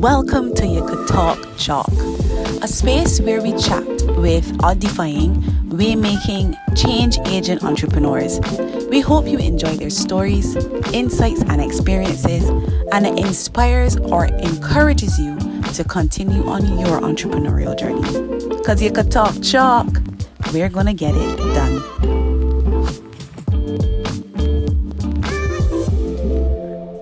Welcome to You Could Talk Chalk, a space where we chat with oddifying, way-making, change agent entrepreneurs. We hope you enjoy their stories, insights, and experiences, and it inspires or encourages you to continue on your entrepreneurial journey. Because you could talk chalk, we're going to get it done.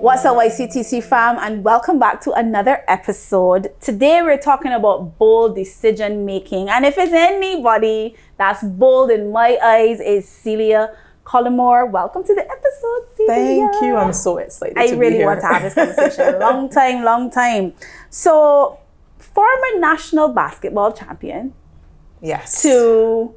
What's up, YCTC fam, and welcome back to another episode. Today we're talking about bold decision making, and if it's anybody that's bold in my eyes, is Celia Collymore. Welcome to the episode, Celia. Thank you. I'm so excited. I really want to have this conversation. long time. So, former national basketball champion. Yes. To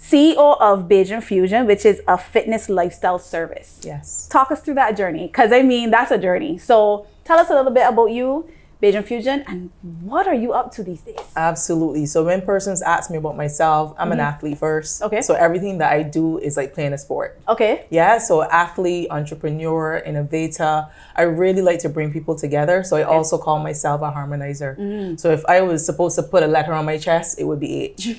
CEO of Bajan Fusion, which is a fitness lifestyle service. Yes. Talk us through that journey, because I mean, that's a journey. So tell us a little bit about you, Bajan Fusion, and what are you up to these days? Absolutely. So when persons ask me about myself, I'm an athlete first. Okay. So everything that I do is like playing a sport. Okay. Yeah. So athlete, entrepreneur, innovator. I really like to bring people together. So I also call myself a harmonizer. So if I was supposed to put a letter on my chest, it would be H.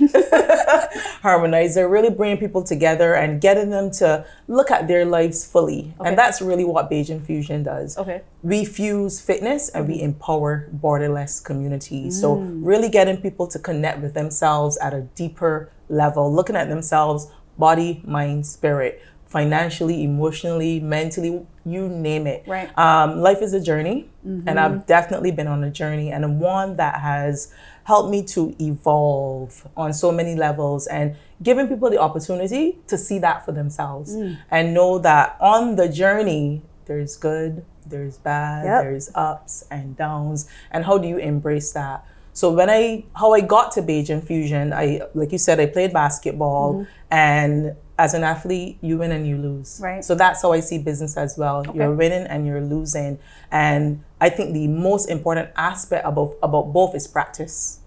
Harmonizer, really bringing people together and getting them to look at their lives fully. And that's really what Bajan Fusion does. Okay. We fuse fitness and we empower borderless communities. So really getting people to connect with themselves at a deeper level, looking at themselves, body, mind, spirit, financially, emotionally, mentally, you name it. Right. Life is a journey, and I've definitely been on a journey, and one that has helped me to evolve on so many levels, and giving people the opportunity to see that for themselves and know that on the journey, there's good, there's bad, there's ups and downs, and how do you embrace that? So how I got to Bajan Fusion, like you said, I played basketball, and as an athlete, you win and you lose. Right. So that's how I see business as well. Okay. You're winning and you're losing. And I think the most important aspect about both is practice.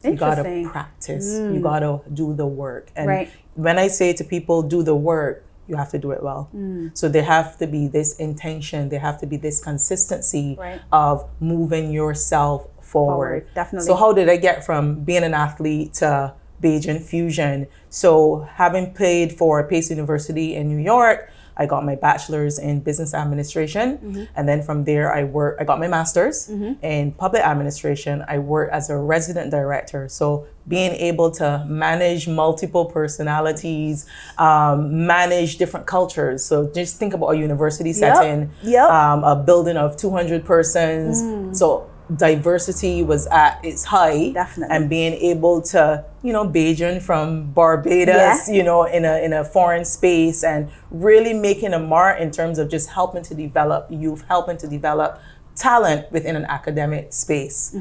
You gotta practice. You gotta do the work. And when I say to people, do the work, you have to do it well. So there have to be this intention, there have to be this consistency of moving yourself forward. Definitely. So how did I get from being an athlete to Bajan Fusion? So having played for Pace University in New York, I got my bachelor's in business administration. And then from there, I got my master's in public administration. I worked as a resident director. So being able to manage multiple personalities, manage different cultures. So just think about a university setting, a building of 200 persons. So diversity was at its high. Definitely. And being able to, Bajan from Barbados, in a foreign space, and really making a mark in terms of just helping to develop youth, helping to develop talent within an academic space.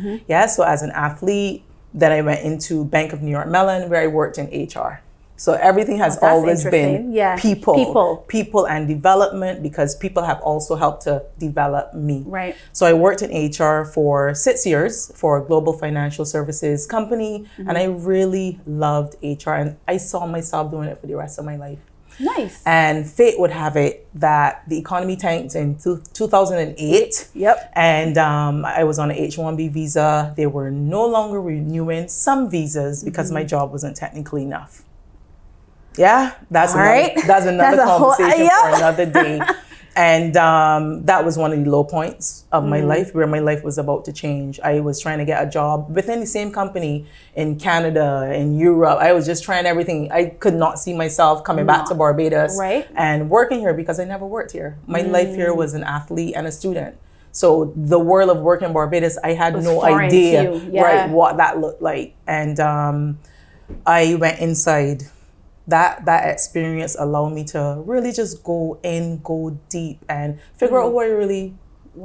So as an athlete, then I went into Bank of New York Mellon, where I worked in HR. So everything has always been people and development, because people have also helped to develop me. Right. So I worked in HR for 6 years for a global financial services company, and I really loved HR, and I saw myself doing it for the rest of my life. Nice. And fate would have it that the economy tanked in 2008. And I was on an H-1B visa. They were no longer renewing some visas because my job wasn't technically enough. Yeah, that's another conversation for another day. And that was one of the low points of my life, where my life was about to change. I was trying to get a job within the same company in Canada, in Europe. I was just trying everything. I could not see myself coming back to Barbados and working here, because I never worked here. My life here was an athlete and a student. So the world of work in Barbados, I had no idea what that looked like. And I went inside. That experience allowed me to really just go deep and figure out who I really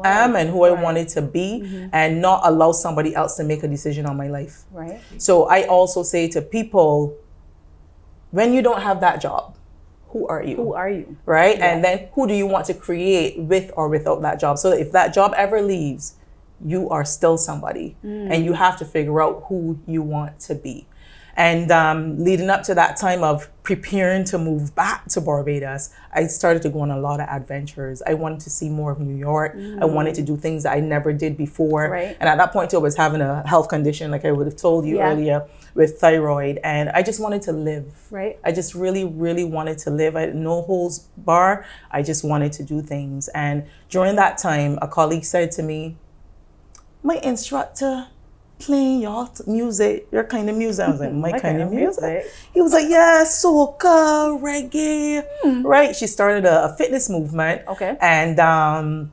am and who I wanted to be, and not allow somebody else to make a decision on my life. Right. So I also say to people, when you don't have that job, who are you? Who are you? Right? Yes. And then who do you want to create with or without that job? So that if that job ever leaves, you are still somebody, and you have to figure out who you want to be. And leading up to that time of preparing to move back to Barbados, I started to go on a lot of adventures. I wanted to see more of New York. I wanted to do things that I never did before. Right. And at that point, I was having a health condition, like I would have told you earlier, with thyroid. And I just wanted to live. Right. I just really, really wanted to live. I had no holds bar. I just wanted to do things. And during that time, a colleague said to me, my instructor playing your music, your kind of music. I was like, my kind of music? He was like, yeah, soca, reggae, right? She started a fitness movement. Okay. And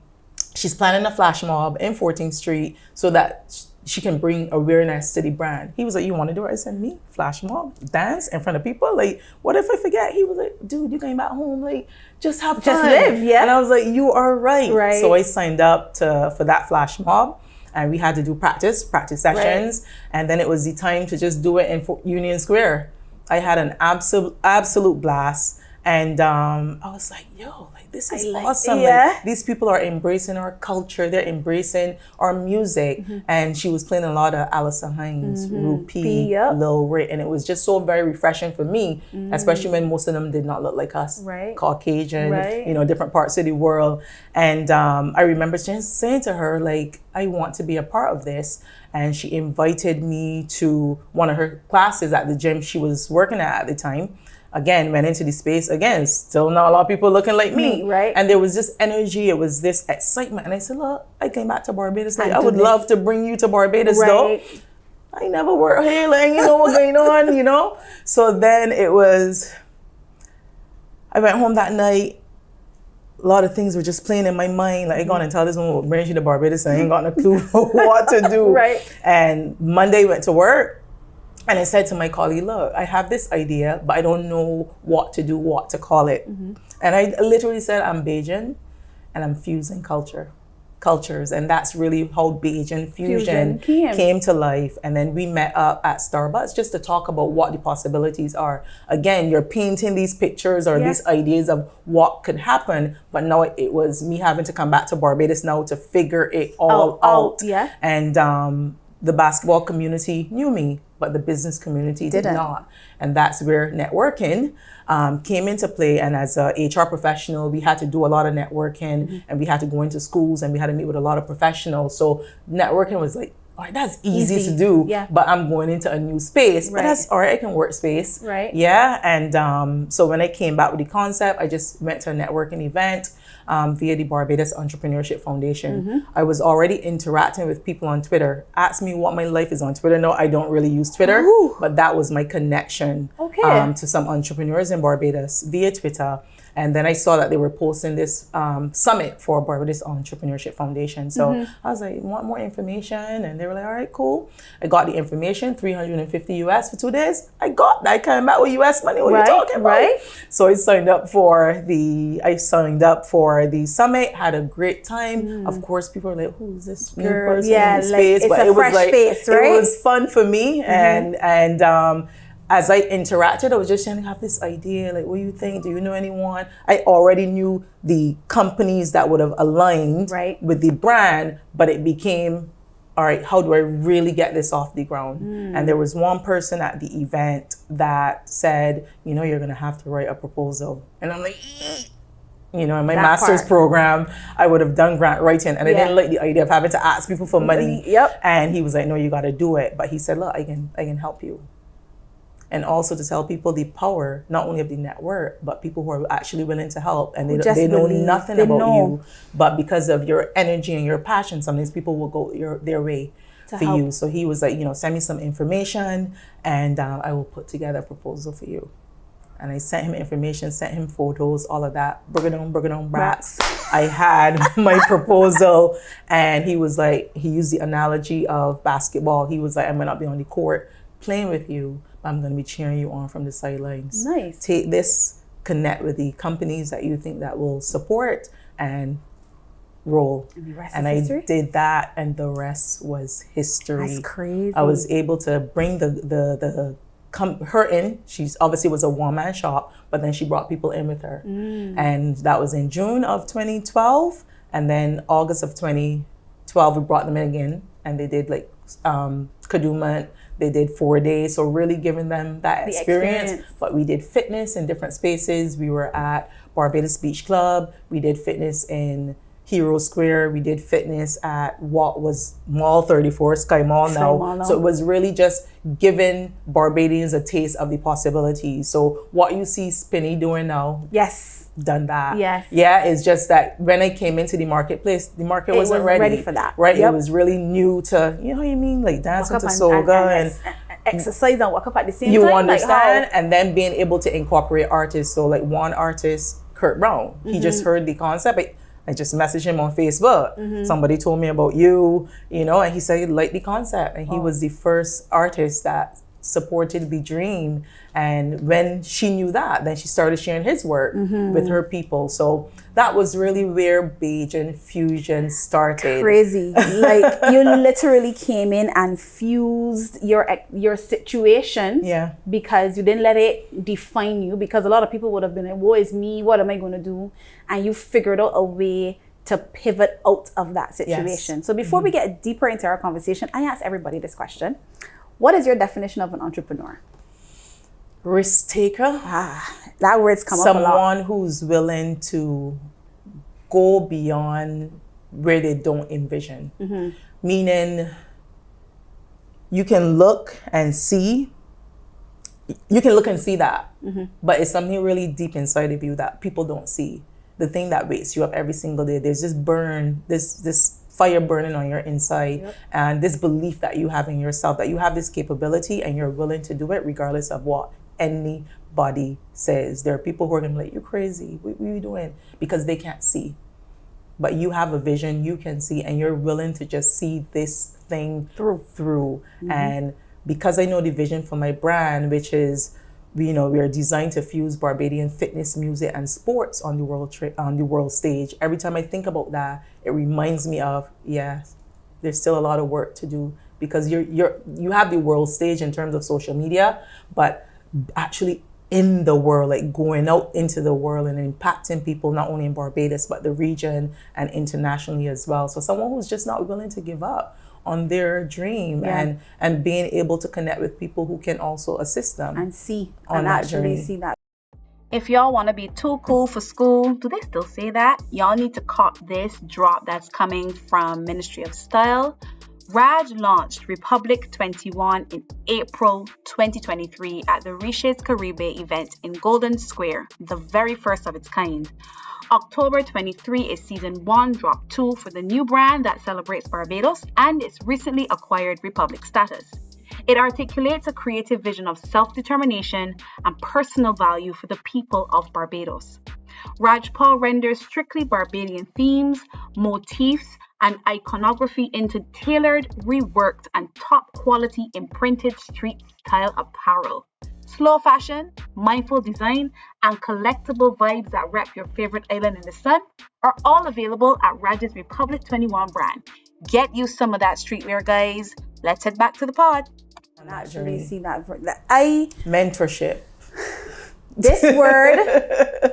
she's planning a flash mob in 14th Street so that she can bring awareness to the brand. He was like, you want to do it? I said, me? Flash mob? Dance in front of people? Like, what if I forget? He was like, dude, you came back home, like, just have fun. Just live, yeah. And I was like, you are right. Right. So I signed up for that flash mob. And we had to do practice sessions. Right. And then it was the time to just do it in Union Square. I had an absolute blast. And I was like, yo, like this is awesome. Yeah. Like, these people are embracing our culture. They're embracing our music. And she was playing a lot of Alissa Hines, Rupee, Lil Ray. And it was just so very refreshing for me, especially when most of them did not look like us. Right. Caucasian, you know, different parts of the world. And I remember just saying to her, like, I want to be a part of this. And she invited me to one of her classes at the gym she was working at the time. Again, went into the space. Again, still not a lot of people looking like me. Right. And there was this energy. It was this excitement. And I said, look, I came back to Barbados. Like, I would love to bring you to Barbados, though. I never work here. Like, you know what's going on, you know? So then it was, I went home that night. A lot of things were just playing in my mind. Like, I gone and tell this woman what brings you to Barbados. And I ain't got no clue what to do. Right. And Monday went to work. And I said to my colleague, look, I have this idea, but I don't know what to do, what to call it. And I literally said, I'm Bajan and I'm fusing cultures. And that's really how Bajan Fusion came to life. And then we met up at Starbucks just to talk about what the possibilities are. Again, you're painting these pictures or these ideas of what could happen. But now it was me having to come back to Barbados now to figure it all out. Yeah. And the basketball community knew me, but the business community did not. And that's where networking came into play. And as a HR professional, we had to do a lot of networking and we had to go into schools and we had to meet with a lot of professionals. So networking was like, all right, that's easy to do, but I'm going into a new space. But that's all right, I can work space. Right. Yeah. And so when I came back with the concept, I just went to a networking event via the Barbados Entrepreneurship Foundation. I was already interacting with people on Twitter. Ask me what my life is on Twitter. No, I don't really use Twitter, but that was my connection to some entrepreneurs in Barbados via Twitter. And then I saw that they were posting this summit for Barbados Entrepreneurship Foundation. So I was like, you want more information? And they were like, all right, cool. I got the information, $350 US for 2 days. I got that. I came back with US money. What are you talking about? So I signed up for the summit, had a great time. Of course, people were like, who's this new person in the space? It's but a fresh face, right? It was fun for me. And as I interacted, I was just trying to have this idea, like, what do you think? Do you know anyone? I already knew the companies that would have aligned with the brand, but it became, all right, how do I really get this off the ground? And there was one person at the event that said, you know, you're going to have to write a proposal. And I'm like, you know, in my master's program, I would have done grant writing, and I didn't like the idea of having to ask people for money. And he was like, no, you got to do it. But he said, look, I can help you. And also to tell people the power, not only of the network, but people who are actually willing to help. And they know nothing about you. But because of your energy and your passion, sometimes people will go their way for you. So he was like, you know, send me some information and I will put together a proposal for you. And I sent him information, sent him photos, all of that. Burgadon, brats. I had my proposal, and he was like, he used the analogy of basketball. He was like, I might not be on the court playing with you, I'm going to be cheering you on from the sidelines. Nice. Take this, connect with the companies that you think that will support, and roll. And the rest is history? I did that, and the rest was history. That's crazy. I was able to bring her in. She's obviously was a one-man shop, but then she brought people in with her. And that was in June of 2012. And then August of 2012, we brought them in again, and they did like Kadooment, They did 4 days. So really giving them that experience. But we did fitness in different spaces. We were at Barbados Beach Club. We did fitness in Hero Square. We did fitness at what was Mall 34, Sky Mall now. So it was really just giving Barbadians a taste of the possibilities. So what you see Spinny doing now. Yes. Done that. Yes. Yeah, it's just that when I came into the marketplace, the market wasn't ready for that. Right? Yep. It was really new to, you know what I mean? Like dancing to soca and exercise and walk up at the same you time. understand? Like and then being able to incorporate artists. So like one artist, Kurt Brown, he just heard the concept. I just messaged him on Facebook. Somebody told me about you, you know, and he said he liked the concept. And he was the first artist that supported the dream. And when she knew that, then she started sharing his work with her people. So that was really where Bajan Fusion started. Crazy. Like you literally came in and fused your situation. Yeah. Because you didn't let it define you. Because a lot of people would have been like, woe is me, what am I going to do? And you figured out a way to pivot out of that situation. Yes. So before we get deeper into our conversation, I ask everybody this question. What is your definition of an entrepreneur? Risk taker. That word's come up a lot. Someone who's willing to go beyond where they don't envision. Meaning you can look and see that, but it's something really deep inside of you that people don't see. The thing that wakes you up every single day. There's this fire burning on your inside, and this belief that you have in yourself, that you have this capability and you're willing to do it regardless of what anybody says. There are people who are gonna be like, you're crazy, what are you doing? Because they can't see. But you have a vision, you can see, and you're willing to just see this thing through. And because I know the vision for my brand, which is, you know, we are designed to fuse Barbadian fitness, music, and sports on the world stage. Every time I think about that, it reminds me of, yes, there's still a lot of work to do, because you have the world stage in terms of social media, but actually in the world, like going out into the world and impacting people not only in Barbados but the region and internationally as well. So someone who's just not willing to give up on their dream and being able to connect with people who can also assist them and see on and that actually journey. See that. If y'all want to be too cool for school, do they still say that? Y'all need to cop this drop that's coming from Ministry of Style. Raj launched Republic 21 in April 2023 at the Riches Caribe event in Golden Square, the very first of its kind. October 23 is season 1, drop 2 for the new brand that celebrates Barbados and its recently acquired Republic status. It articulates a creative vision of self-determination and personal value for the people of Barbados. Rajpal renders strictly Barbadian themes, motifs, and iconography into tailored, reworked, and top-quality imprinted street-style apparel. Slow fashion, mindful design, and collectible vibes that rep your favorite island in the sun are all available at Raj's Republic 21 brand. Get you some of that streetwear, guys. Let's head back to the pod. I actually see that. Mentorship. This word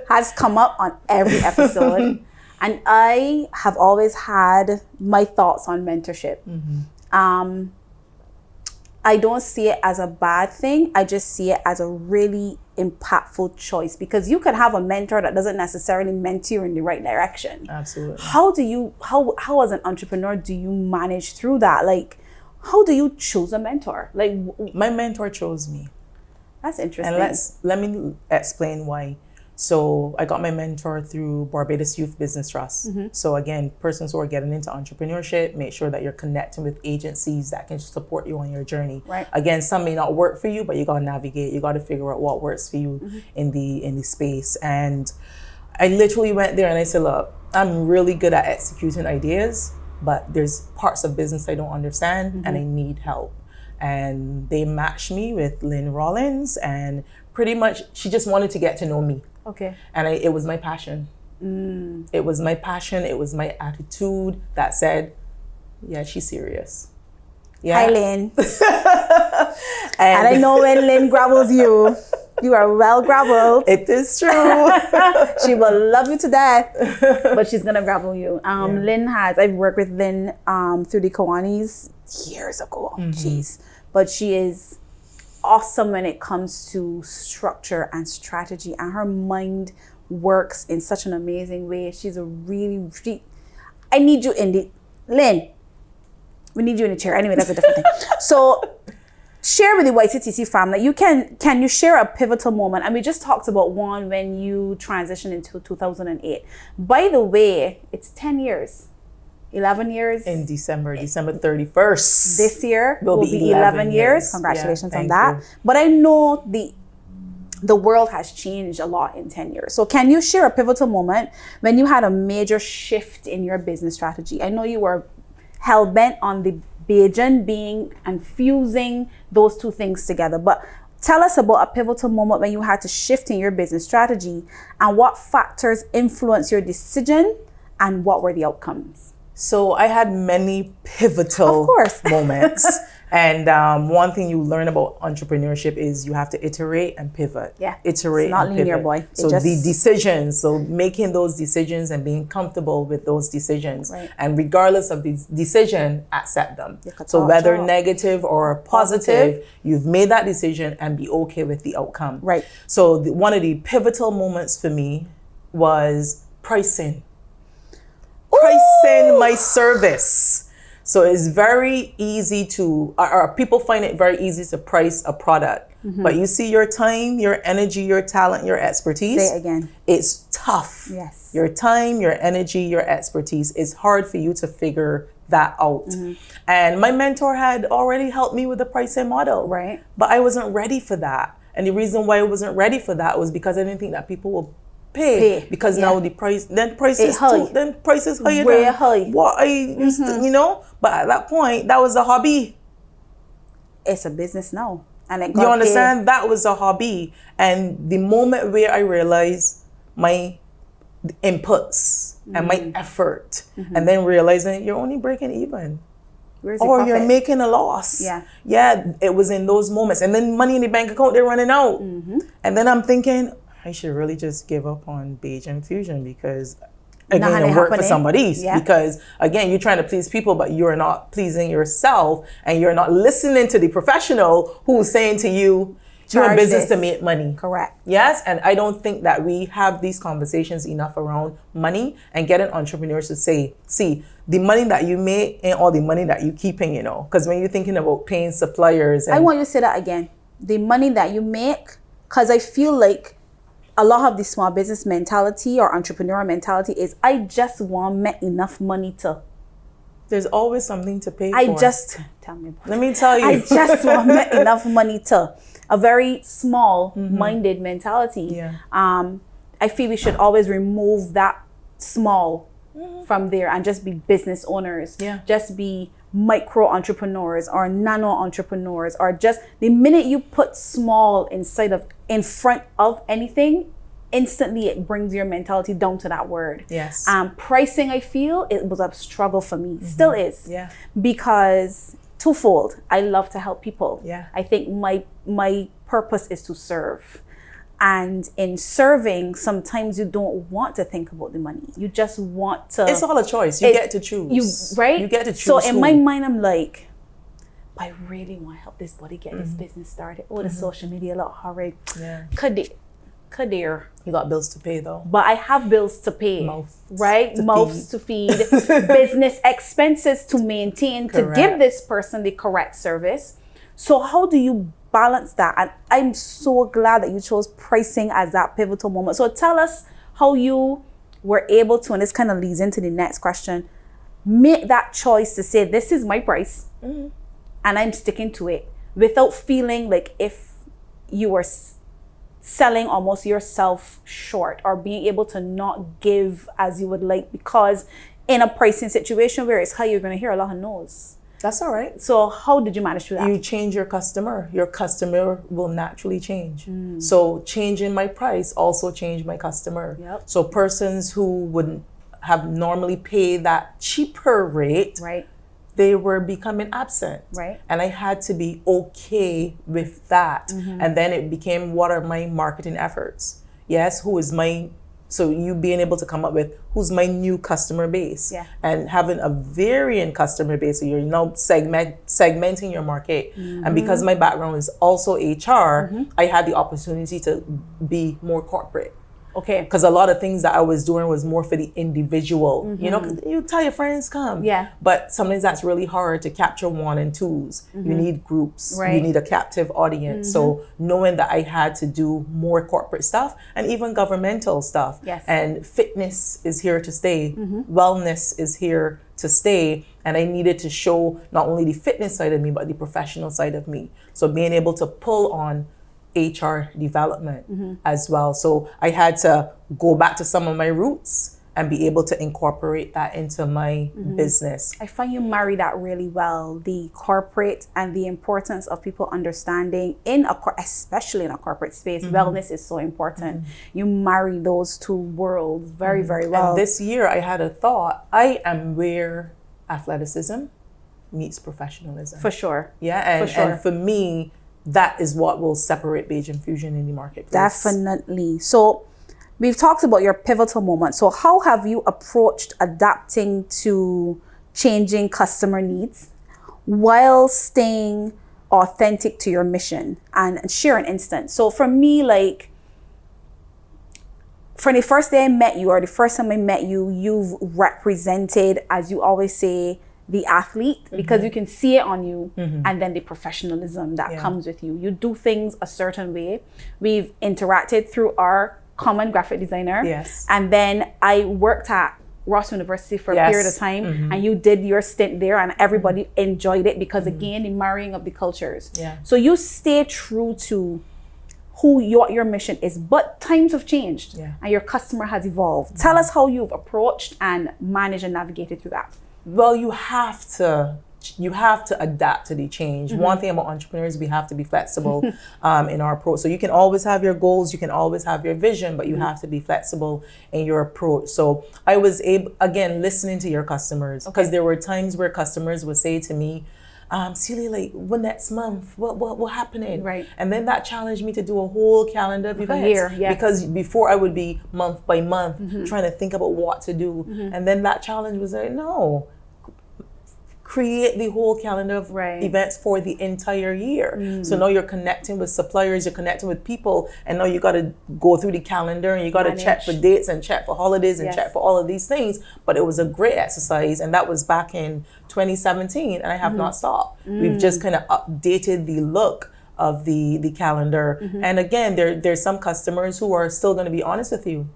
has come up on every episode, and I have always had my thoughts on mentorship. I don't see it as a bad thing. I just see it as a really impactful choice, because you can have a mentor that doesn't necessarily mentor you in the right direction. Absolutely. How as an entrepreneur do you manage through that? Like, how do you choose a mentor? Like, my mentor chose me. That's interesting. And let me explain why. So I got my mentor through Barbados Youth Business Trust. So again, persons who are getting into entrepreneurship, make sure that you're connecting with agencies that can support you on your journey. Right. Again, some may not work for you, but you got to navigate. You got to figure out what works for you in the space. And I literally went there and I said, look, I'm really good at executing ideas, but there's parts of business I don't understand and I need help. And they matched me with Lynn Rollins, and pretty much she just wanted to get to know me. Okay. And it was my passion. It was my passion. It was my attitude that said, yeah, she's serious. Yeah. Hi, Lynn. And I know when Lynn gravels you, you are well graveled. It is true. She will love you to death, but she's going to gravel you. Lynn I've worked with Lynn through the Kiwanis years ago. Jeez. But she is awesome when it comes to structure and strategy, and her mind works in such an amazing way. She's a really, I need you in the, Lynn, we need you in the chair. Anyway, that's a different thing. So share with the YCTC family, can you share a pivotal moment? And we just talked about one when you transitioned into 2008. By the way, it's 10 years. 11 years. In December 31st. This year will be 11 years. Congratulations on that. You. But I know the world has changed a lot in 10 years. So can you share a pivotal moment when you had a major shift in your business strategy? I know you were hell-bent on the Bajan being and fusing those two things together, but tell us about a pivotal moment when you had to shift in your business strategy, and what factors influenced your decision and what were the outcomes? So I had many pivotal moments. And one thing you learn about entrepreneurship is you have to iterate and pivot. Yeah. Iterate it's not and linear, pivot. boy. So the decisions, so making those decisions and being comfortable with those decisions. Right. And regardless of the decision, accept them. So talk whether job. negative or positive, you've made that decision and be okay with the outcome. Right. So one of the pivotal moments for me was pricing. Pricing my service. So it's very easy to, or people find it very easy to price a product. But you see your time, your energy, your talent, your expertise. Say it again. It's tough. Yes. Your time, your energy, your expertise. It's hard for you to figure that out. And my mentor had already helped me with the pricing model. Right. But I wasn't ready for that. And the reason why I wasn't ready for that was because I didn't think that people will pay. Because now the price is high. Then price is higher Way than high. what I used to, you know. But at that point, that was a hobby. It's a business now. And it got You understand? paid. That was a hobby. And the moment where I realized my inputs and my effort, and then realizing you're only breaking even. Where's the Or profit? you're making a loss. Yeah. It was in those moments. And then money in the bank account, they're running out. And then I'm thinking, I should really just give up on Bajan Fusion because again, it worked for somebody. Because again, you're trying to please people, but you're not pleasing yourself, and you're not listening to the professional who's saying to you, you're in business to make money. Correct. Yes, and I don't think that we have these conversations enough around money and getting entrepreneurs to say, see, the money that you make ain't all the money that you're keeping, you know. Because when you're thinking about paying suppliers, and I want you to say that again. The money that you make, because I feel like a lot of the small business mentality or entrepreneurial mentality is, I just want make enough money to. There's always something to pay for. Tell me about Let me tell you. I just want make enough money to. A very small-minded mentality. Yeah. I feel we should always remove that small from there and just be business owners. Yeah. Just be micro entrepreneurs or nano entrepreneurs, or just the minute you put small in front of anything, instantly it brings your mentality down to that word. Yes. Pricing, I feel it was a struggle for me. Still is. Yeah. Because twofold, I love to help people. Yeah. I think my purpose is to serve. And in serving, sometimes you don't want to think about the money. You just want to. It's all a choice. You get to choose. Right? You get to choose. So in my mind, I'm like, I really want to help this buddy get this business started. Oh, the social media look horrid. Yeah. Could there. You got bills to pay though. But I have bills to pay. Mouths to feed. Business expenses to maintain, to give this person the correct service. So how do you balance that? And I'm so glad that you chose pricing as that pivotal moment. So tell us how you were able to, and this kind of leads into the next question, make that choice to say, this is my price and I'm sticking to it, without feeling like if you were selling almost yourself short or being able to not give as you would like, because in a pricing situation where it's high, you're going to hear a lot of no's. That's all right. So how did you manage to do that? You change your customer. Your customer will naturally change. So changing my price also changed my customer. Yep. So persons who wouldn't have normally paid that cheaper rate, they were becoming absent. And I had to be okay with that. And then it became, what are my marketing efforts? Yes, who is my So you being able to come up with who's my new customer base, and having a varying customer base. So you're now segmenting your market. And because my background is also HR, I had the opportunity to be more corporate. Okay. Because a lot of things that I was doing was more for the individual. You know, 'cause you tell your friends come. Yeah. But sometimes that's really hard to capture one and twos. You need groups. Right. You need a captive audience. So knowing that I had to do more corporate stuff and even governmental stuff. Yes. And fitness is here to stay. Wellness is here to stay. And I needed to show not only the fitness side of me, but the professional side of me. So being able to pull on HR development as well. So I had to go back to some of my roots and be able to incorporate that into my business. I find you marry that really well, the corporate and the importance of people understanding especially in a corporate space, wellness is so important. You marry those two worlds very, very well. And this year I had a thought, I am where athleticism meets professionalism. For sure. Yeah, and For sure. and for me, that is what will separate Bajan Fusion in the marketplace. Definitely. So we've talked about your pivotal moment. So how have you approached adapting to changing customer needs while staying authentic to your mission? And share an instance. So for me, like, from the first day I met you, or the first time I met you, you've represented, as you always say, the athlete, because you can see it on you, and then the professionalism that comes with you. You do things a certain way. We've interacted through our common graphic designer. Yes. And then I worked at Ross University for a period of time, and you did your stint there, and everybody enjoyed it because, again, the marrying of the cultures. Yeah. So you stay true to who your mission is, but times have changed, and your customer has evolved. Tell us how you've approached and managed and navigated through that. Well, you have to adapt to the change. One thing about entrepreneurs, we have to be flexible in our approach. So you can always have your goals, you can always have your vision, but you have to be flexible in your approach. So I was able, again, listening to your customers, because there were times where customers would say to me, Celia, like, well, next month, what happening? Right. And then that challenged me to do a whole calendar of events. year, yes. Because before I would be month by month trying to think about what to do. And then that challenge was like, no, create the whole calendar of events for the entire year. So now you're connecting with suppliers, you're connecting with people, and now you got to go through the calendar and you got to check for dates and check for holidays and check for all of these things. But it was a great exercise, and that was back in 2017, and I have not stopped. We've just kind of updated the look of the calendar. And again, there's some customers who are still going to be honest with you.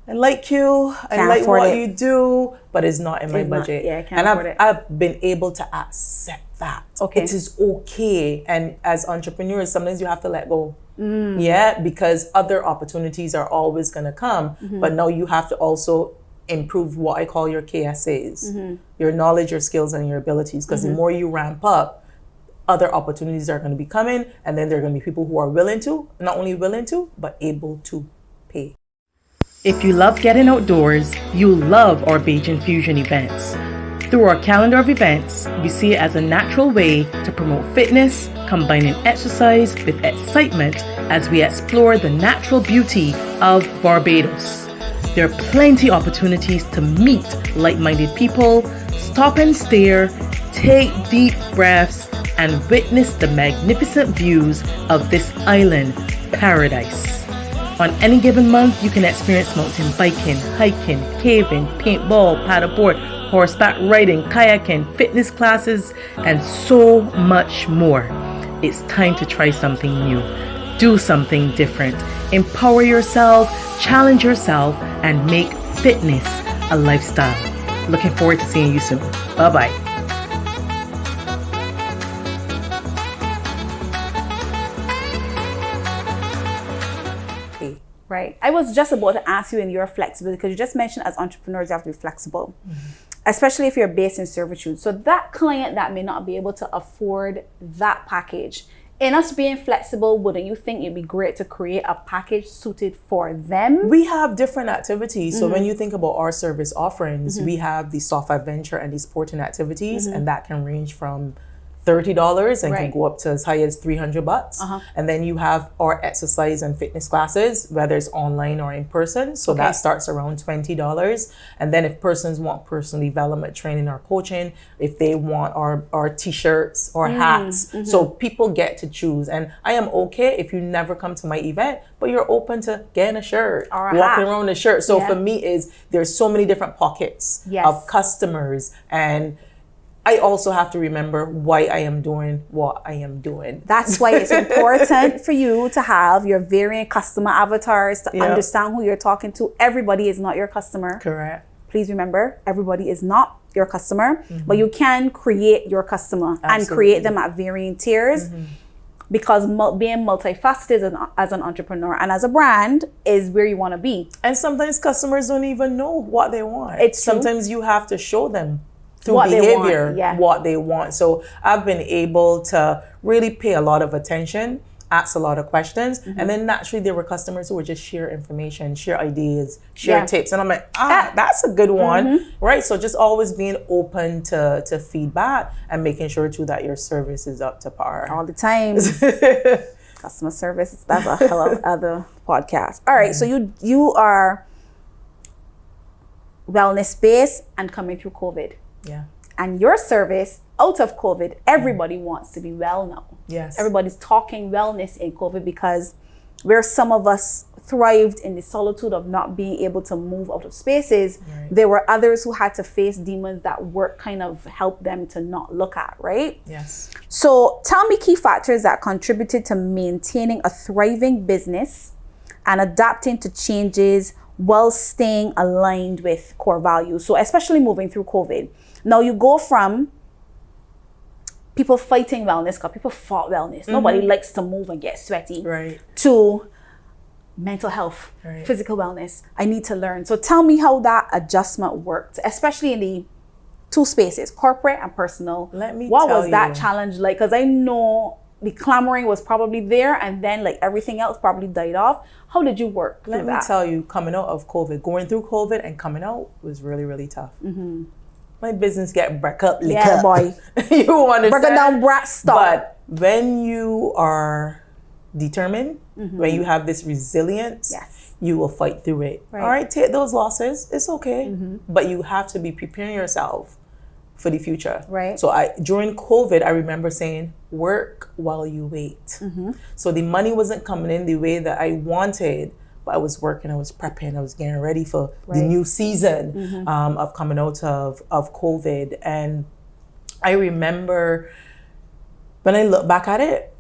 I like you, I like what you do, but it's not in my budget. Can't afford it. I've been able to accept that. Okay. It is okay. And as entrepreneurs, sometimes you have to let go. Because other opportunities are always going to come. But now you have to also improve what I call your KSAs, your knowledge, your skills, and your abilities. Because the more you ramp up, other opportunities are going to be coming. And then there are going to be people who are willing to, not only willing to, but able to pay. If you love getting outdoors, you'll love our Bajan Fusion events. Through our calendar of events, we see it as a natural way to promote fitness, combining exercise with excitement as we explore the natural beauty of Barbados. There are plenty of opportunities to meet like-minded people, stop and stare, take deep breaths, and witness the magnificent views of this island paradise. On any given month, you can experience mountain biking, hiking, caving, paintball, paddleboard, horseback riding, kayaking, fitness classes, and so much more. It's time to try something new. Do something different. Empower yourself, challenge yourself, and make fitness a lifestyle. Looking forward to seeing you soon. Bye-bye. Right. I was just about to ask you in your flexibility, because you just mentioned as entrepreneurs, you have to be flexible, especially if you're based in servitude. So that client that may not be able to afford that package, in us being flexible, wouldn't you think it'd be great to create a package suited for them? We have different activities. So when you think about our service offerings, we have the soft adventure and the sporting activities, and that can range from $30 and Right. can go up to as high as $300. And then you have our exercise and fitness classes, whether it's online or in person. So that starts around $20. And then if persons want personal development training or coaching, if they want our t-shirts or hats. So people get to choose. And I am okay if you never come to my event, but you're open to getting a shirt, or a walking hat. around a shirt. So for me there's so many different pockets of customers, and I also have to remember why I am doing what I am doing. That's why it's important for you to have your variant customer avatars to understand who you're talking to. Everybody is not your customer. Correct. Please remember, everybody is not your customer, but you can create your customer and Absolutely. create them at varying tiers. Because being multifaceted as an entrepreneur and as a brand is where you want to be. And sometimes customers don't even know what they want. It's true. Sometimes you have to show them through What they want, behavior what they want. So I've been able to really pay a lot of attention, ask a lot of questions, and then naturally there were customers who would just share information, share ideas, share tips, and I'm like, that's a good one, right? So just always being open to feedback and making sure too that your service is up to par. All the time. Customer service, that's a hell of other podcast. All right, so you are wellness based and coming through COVID. Yeah. And your service out of COVID, everybody wants to be well now. Yes. Everybody's talking wellness in COVID because where some of us thrived in the solitude of not being able to move out of spaces, there were others who had to face demons that work kind of helped them to not look at, right? Yes. So tell me key factors that contributed to maintaining a thriving business and adapting to changes while staying aligned with core values. So especially moving through COVID. Now you go from people fighting wellness, because people fought wellness. Nobody likes to move and get sweaty. Right. To mental health, physical wellness. I need to learn. So tell me how that adjustment worked, especially in the two spaces, corporate and personal. Let me what tell was that you. challenge like? Because I know the clamoring was probably there, and then like everything else probably died off. How did you work through Let me that? tell you, coming out of COVID, going through COVID and coming out was really, really tough. My business get break up, lick Yeah, up. boy. You understand? Break it down, brat, stop. But when you are determined, when you have this resilience, you will fight through it. Right. All right, take those losses. It's okay. But you have to be preparing yourself for the future. Right. So during COVID, I remember saying, work while you wait. So the money wasn't coming in the way that I wanted, but I was working, I was prepping, I was getting ready for the new season of coming out of COVID. And I remember when I look back at it,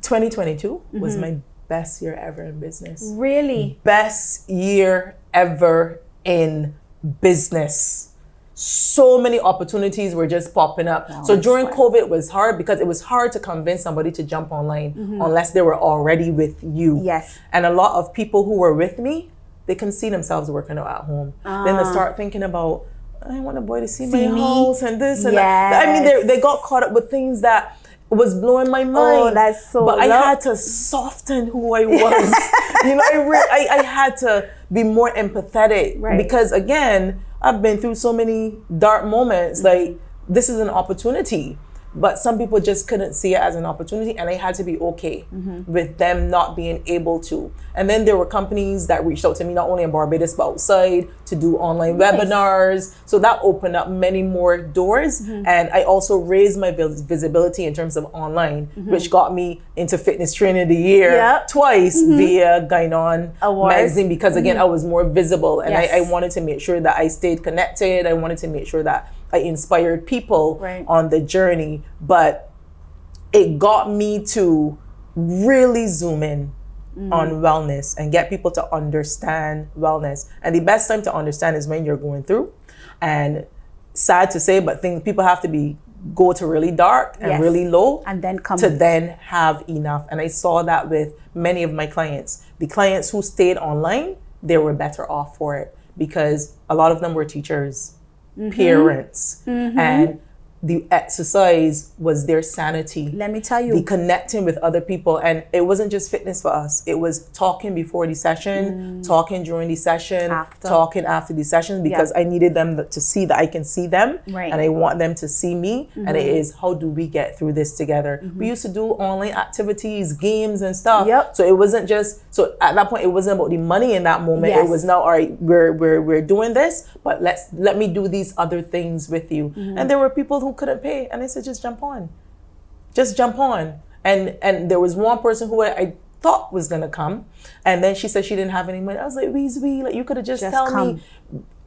2022 was my best year ever in business. Really? Best year ever in business. So many opportunities were just popping up. So during COVID, it was hard because it was hard to convince somebody to jump online unless they were already with you. Yes. And a lot of people who were with me, they can see themselves working out at home. Then they start thinking about, I want a boy to see my house and this and that. I mean, they got caught up with things that was blowing my mind. Oh, that's so But I had to soften who I was. I had to be more empathetic because again, I've been through so many dark moments. Like, this is an opportunity. But some people just couldn't see it as an opportunity, and I had to be okay with them not being able to. And then there were companies that reached out to me, not only in Barbados, but outside, to do online webinars. So that opened up many more doors. And I also raised my visibility in terms of online, which got me into Fitness Trainer of the Year twice via Gainon magazine, because again, I was more visible, and I wanted to make sure that I stayed connected. I wanted to make sure that I inspired people on the journey, but it got me to really zoom in on wellness and get people to understand wellness. And the best time to understand is when you're going through. And sad to say, but people have to go to really dark and really low, and then come to then have enough. And I saw that with many of my clients. The clients who stayed online, they were better off for it because a lot of them were teachers, parents, and the exercise was their sanity. Let me tell you. The connecting with other people. And it wasn't just fitness for us. It was talking before the session, talking during the session, talking after the session, because I needed them to see that I can see them. Right. And I want them to see me. And it is, how do we get through this together? We used to do online activities, games and stuff. Yep. So it wasn't just, so at that point, it wasn't about the money in that moment. Yes. It was now, all right, we're doing this, but let me do these other things with you. And there were people who couldn't pay, and I said, just jump on. And there was one person who I thought was gonna come, and then she said she didn't have any money. I was like, Weezy, like, you could have just tell me.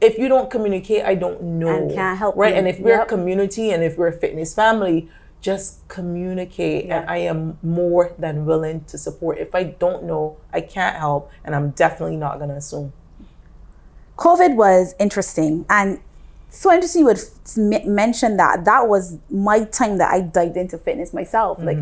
If you don't communicate, I don't know. And can't help right? you. And if we're a community and if we're a fitness family, just communicate. And I am more than willing to support. If I don't know, I can't help, and I'm definitely not gonna assume. COVID was interesting, and so interesting you would mention that. That was my time that I dived into fitness myself. Like,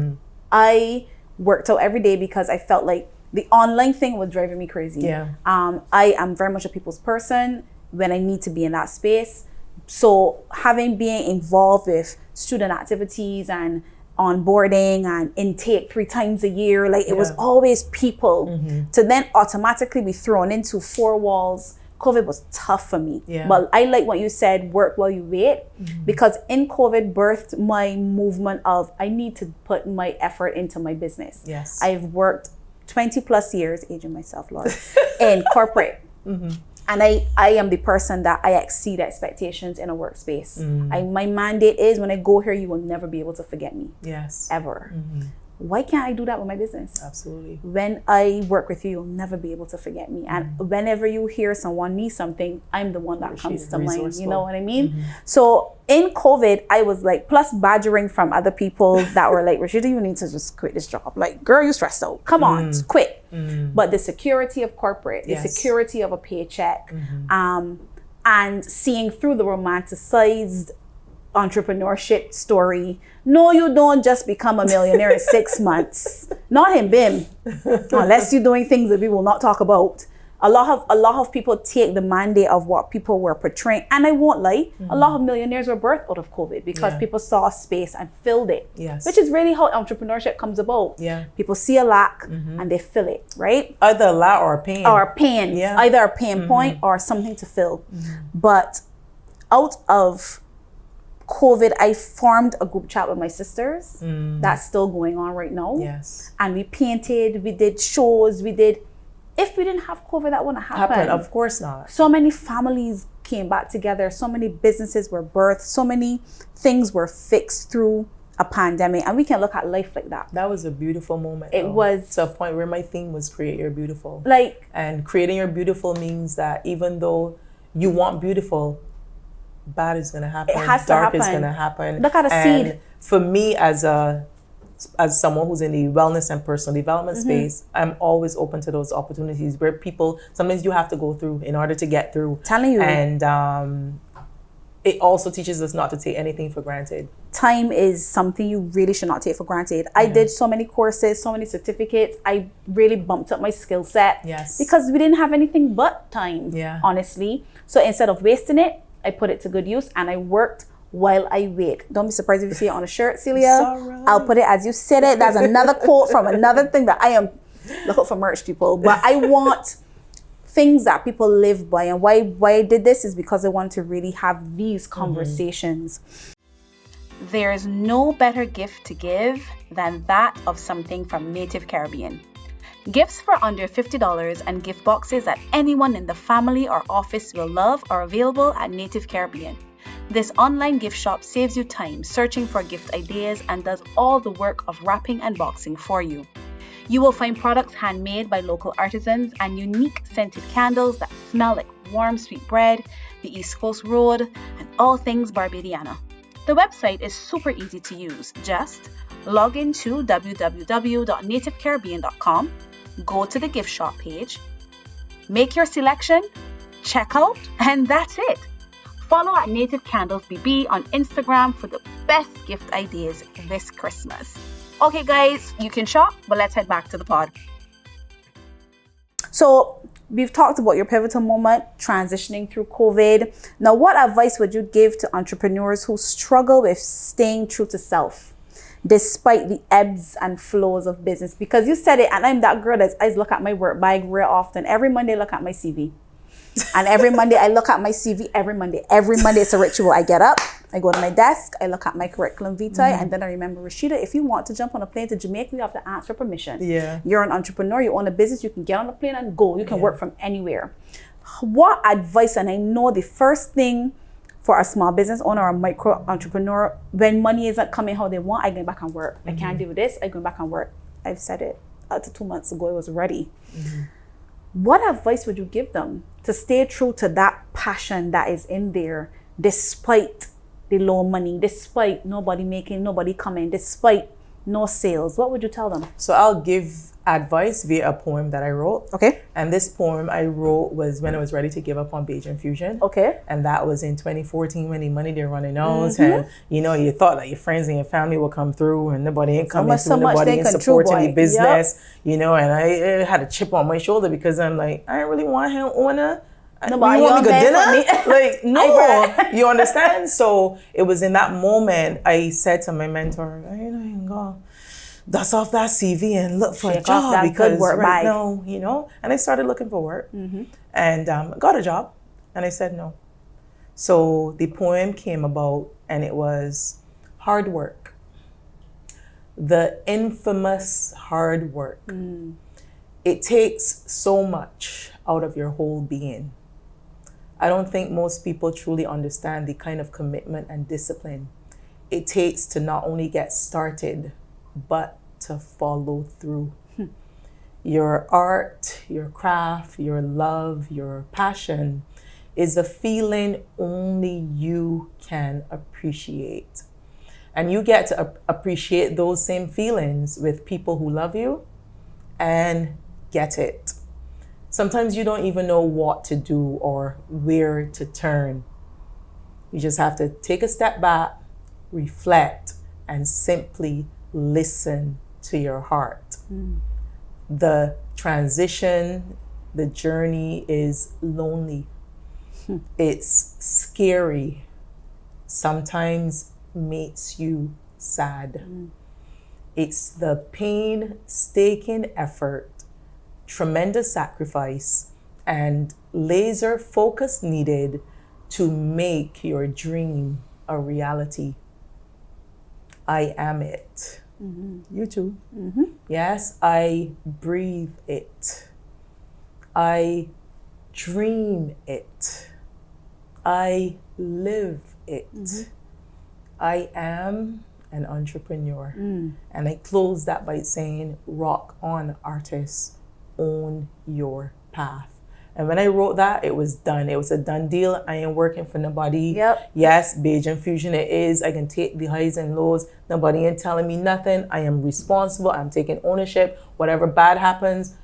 I worked out every day because I felt like the online thing was driving me crazy. Yeah. I am very much a people's person when I need to be in that space. So being involved with student activities and onboarding and intake 3 times a year, like it was always people to then automatically be thrown into 4 walls. COVID was tough for me. Yeah. But I like what you said, work while you wait, because in COVID birthed my movement of, I need to put my effort into my business. Yes. I've worked 20 plus years, aging myself, Lord, in corporate. And I am the person that I exceed expectations in a workspace. My mandate is, when I go here, you will never be able to forget me. Yes. Ever. Why can't I do that with my business? Absolutely. When I work with you, you'll never be able to forget me. And whenever you hear someone need something, I'm the one that comes to mind. You know what I mean? So in COVID, I was like, plus badgering from other people that were like, Rashida, you need to just quit this job. Like, girl, you stressed out. Come on, just quit. But the security of corporate, the security of a paycheck, and seeing through the romanticized entrepreneurship story. No, you don't just become a millionaire in 6 months. Not in BIM. Unless you're doing things that we will not talk about. A lot of people take the mandate of what people were portraying. And I won't lie, a lot of millionaires were birthed out of COVID because people saw a space and filled it. Yes. Which is really how entrepreneurship comes about. Yeah. People see a lack and they fill it, right? Either a lack or a pain. Or a pain. Yeah. Either a pain point or something to fill. But out of COVID, I formed a group chat with my sisters. That's still going on right now. Yes. And we painted, we did shows, if we didn't have COVID, that wouldn't happen. Of course not. So many families came back together, so many businesses were birthed, so many things were fixed through a pandemic, and we can look at life like that. That was a beautiful moment. It was to a point where my theme was create your beautiful. And creating your beautiful means that even though you want beautiful, bad is going to happen. It has Dark to happen. is going to happen. Look at a seed. For me, as someone who's in the wellness and personal development space, I'm always open to those opportunities where people, sometimes you have to go through in order to get through. Telling you. And it also teaches us not to take anything for granted. Time is something you really should not take for granted. I did so many courses, so many certificates. I really bumped up my skill set. Yes. Because we didn't have anything but time, honestly. So instead of wasting it, I put it to good use, and I worked while I wait. Don't be surprised if you see it on a shirt, Celia. Right. I'll put it as you said it. That's another quote from another thing that I am looking for merch, people. But I want things that people live by. And why I did this is because I want to really have these conversations. There is no better gift to give than that of something from Native Caribbean. Gifts for under $50 and gift boxes that anyone in the family or office will love are available at Native Caribbean. This online gift shop saves you time searching for gift ideas and does all the work of wrapping and boxing for you. You will find products handmade by local artisans and unique scented candles that smell like warm sweet bread, the East Coast Road, and all things Barbadiana. The website is super easy to use. Just log into www.nativecaribbean.com, go to the gift shop page, make your selection, check out, and that's it. Follow at Native Candles BB on Instagram for the best gift ideas this Christmas. Okay guys, you can shop, but let's head back to the pod. So we've talked about your pivotal moment, transitioning through COVID. Now, what advice would you give to entrepreneurs who struggle with staying true to self, despite the ebbs and flows of business? Because you said it, and I'm that girl that I look at my work bag real often. Every Monday, I look at my CV. And every Monday, I look at my CV every Monday. Every Monday, it's a ritual. I get up, I go to my desk, I look at my curriculum vitae, and then I remember, Rashida, if you want to jump on a plane to Jamaica, you have to ask for permission. Yeah. You're an entrepreneur, you own a business, you can get on a plane and go. You can work from anywhere. What advice, and I know the first thing for a small business owner or a micro entrepreneur, when money isn't coming how they want, I go back and work. I can't do this, I go back and work. I've said it up to 2 months ago, I was ready. What advice would you give them to stay true to that passion that is in there, despite the low money, despite nobody coming, despite no sales? What would you tell them? So I'll give advice via a poem that I wrote. Okay. And this poem I wrote was when I was ready to give up on Bajan Fusion. Okay. And that was in 2014 when the money they're running out. And you thought that your friends and your family will come through, and nobody ain't coming through, nobody ain't supporting the business. And I had a chip on my shoulder because I'm like, I really want him owner. You want me to go dinner? Like, no, you understand? So it was in that moment I said to my mentor, I ain't gonna dust off that CV and look for a job because right now, and I started looking for work and got a job, and I said no. So the poem came about, and it was hard work. The infamous hard work. It takes so much out of your whole being. I don't think most people truly understand the kind of commitment and discipline it takes to not only get started, but to follow through. Your art, your craft, your love, your passion is a feeling only you can appreciate. And you get to appreciate those same feelings with people who love you and get it. Sometimes you don't even know what to do or where to turn. You just have to take a step back, reflect, and simply listen to your heart. The transition, the journey is lonely. It's scary. Sometimes makes you sad. It's the painstaking effort, tremendous sacrifice, and laser focus needed to make your dream a reality. I am it. You too. Yes, I breathe it. I dream it. I live it. I am an entrepreneur. And I close that by saying, rock on, artists. Own your path. And when I wrote that, it was done. It was a done deal. I ain't working for nobody. Yes, Bajan Fusion it is. I can take the highs and lows. Nobody ain't telling me nothing. I am responsible. I'm taking ownership. Whatever bad happens,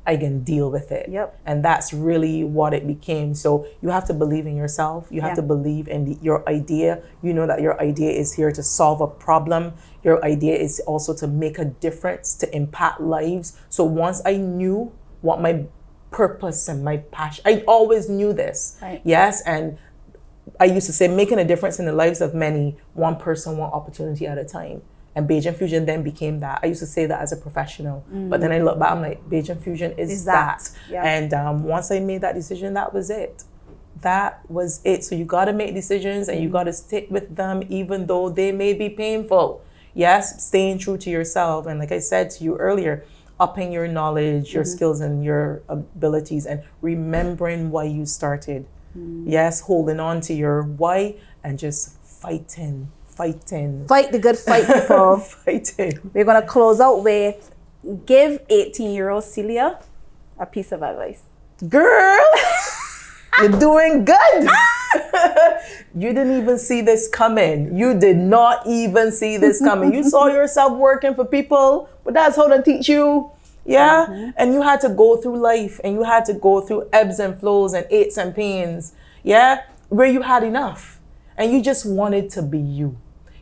I can deal with it. And that's really what it became. So you have to believe in yourself. You have to believe in your idea. You know that your idea is here to solve a problem. Your idea is also to make a difference, to impact lives. So once I knew what my purpose and my passion, I always knew this. Yes, and I used to say making a difference in the lives of many, one person, one opportunity at a time. And Bajan Fusion then became that. I used to say that as a professional. But then I look back, I'm like, Bajan Fusion is that. And once I made that decision, that was it. That was it. So you got to make decisions and you got to stick with them, even though they may be painful. Yes, staying true to yourself. And like I said to you earlier, upping your knowledge, your skills and your abilities, and remembering why you started. Yes, holding on to your why and just fighting. Fight the good fight, people. Fighting. We're going to close out with, give 18-year-old Celia a piece of advice. Girl, you're doing good. You didn't even see this coming. You did not even see this coming. You saw yourself working for people, but that's how they teach you. And you had to go through life, and you had to go through ebbs and flows and aches and pains. Where you had enough, and you just wanted to be you.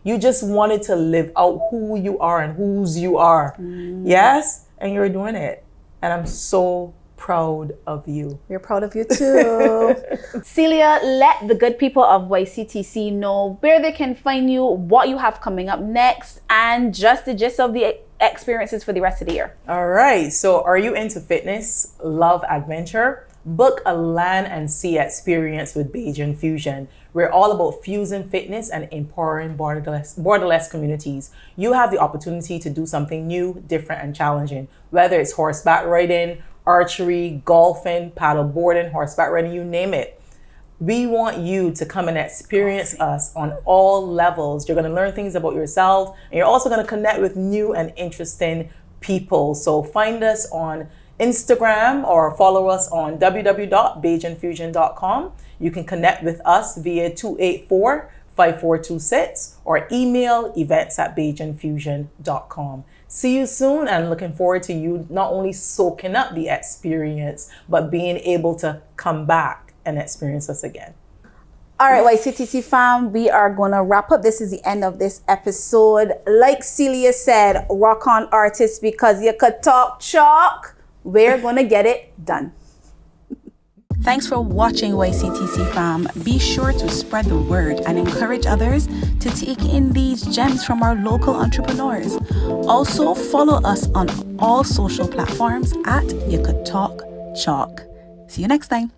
You just wanted to live out who you are and whose you are. Yes, and you're doing it. And I'm so proud of you. We're proud of you too. Celia, let the good people of YCTC know where they can find you, what you have coming up next, and just the gist of the experiences for the rest of the year. All right. So are you into fitness, love adventure? Book a land and sea experience with Bajan Fusion. We're all about fusing fitness and empowering borderless communities. You have the opportunity to do something new, different, and challenging. Whether it's horseback riding, archery, golfing, paddle boarding, horseback riding, you name it. We want you to come and experience us on all levels. You're going to learn things about yourself, and you're also going to connect with new and interesting people. So find us on Instagram or follow us on www.bajanfusion.com. You can connect with us via 284-5426 or email events@bajanfusion.com. See you soon, and looking forward to you not only soaking up the experience, but being able to come back and experience us again. All right, YCTC fam, we are going to wrap up. This is the end of this episode. Like Celia said, rock on, artists, because you could talk chalk. We're going to get it done. Thanks for watching YCTC fam. Be sure to spread the word and encourage others to take in these gems from our local entrepreneurs. Also, follow us on all social platforms at You Could Talk Chalk. See you next time.